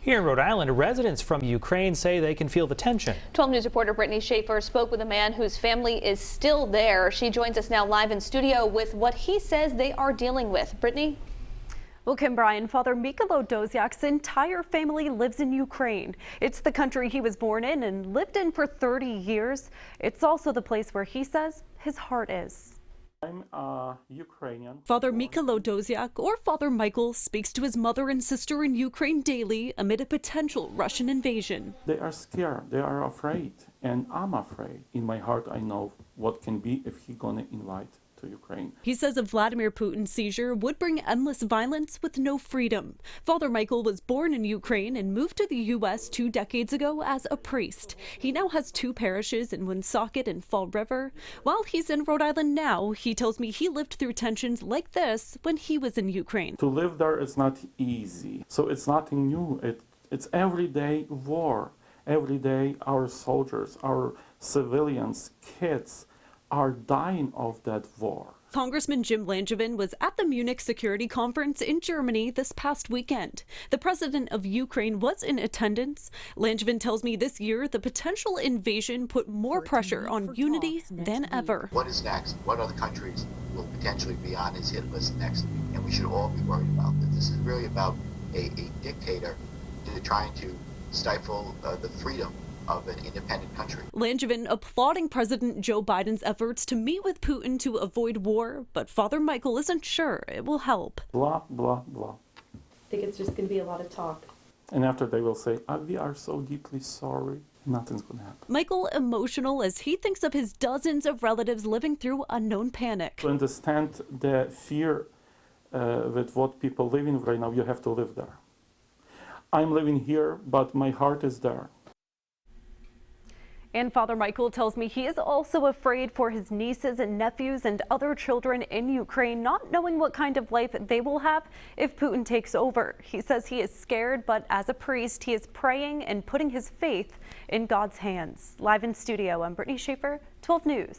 Here in Rhode Island, residents from Ukraine say they can feel the tension. 12 News reporter Brittany Schaefer spoke with a man whose family is still there. She joins us now live in studio with what he says they are dealing with. Brittany? Well, Kim Bryan, Father Mikhailo Doziak's entire family lives in Ukraine. It's the country he was born in and lived in for 30 years. It's also the place where he says his heart is. I'm Ukrainian. Father Mikhailo Doziak, or Father Michael, speaks to his mother and sister in Ukraine daily amid a potential Russian invasion. They are scared, they are afraid, and I'm afraid. In my heart, I know what can be if he's gonna invite to Ukraine. He says a Vladimir Putin seizure would bring endless violence with no freedom. Father Michael was born in Ukraine and moved to the U.S. 2 decades ago as a priest. He now has 2 parishes in Woonsocket and Fall River. While he's in Rhode Island now, he tells me he lived through tensions like this when he was in Ukraine. To live there is not easy, so it's nothing new. It's everyday war. Every day our soldiers, our civilians, kids are dying of that war. Congressman Jim Langevin was at the Munich Security Conference in Germany this past weekend. The president of Ukraine was in attendance. Langevin tells me this year the potential invasion put more pressure on unity than ever. What is next? What other countries will potentially be on his hit list next? And we should all be worried about this. This is really about a dictator trying to stifle the freedom of an independent country. Langevin applauding President Joe Biden's efforts to meet with Putin to avoid war, but Father Michael isn't sure it will help. Blah, blah, blah. I think it's just going to be a lot of talk. And after they will say, we are so deeply sorry. Nothing's going to happen. Michael emotional as he thinks of his dozens of relatives living through unknown panic. To understand the fear with what people live in right now, you have to live there. I'm living here, but my heart is there. And Father Michael tells me he is also afraid for his nieces and nephews and other children in Ukraine, not knowing what kind of life they will have if Putin takes over. He says he is scared, but as a priest, he is praying and putting his faith in God's hands. Live in studio, I'm Brittany Schaefer, 12 News.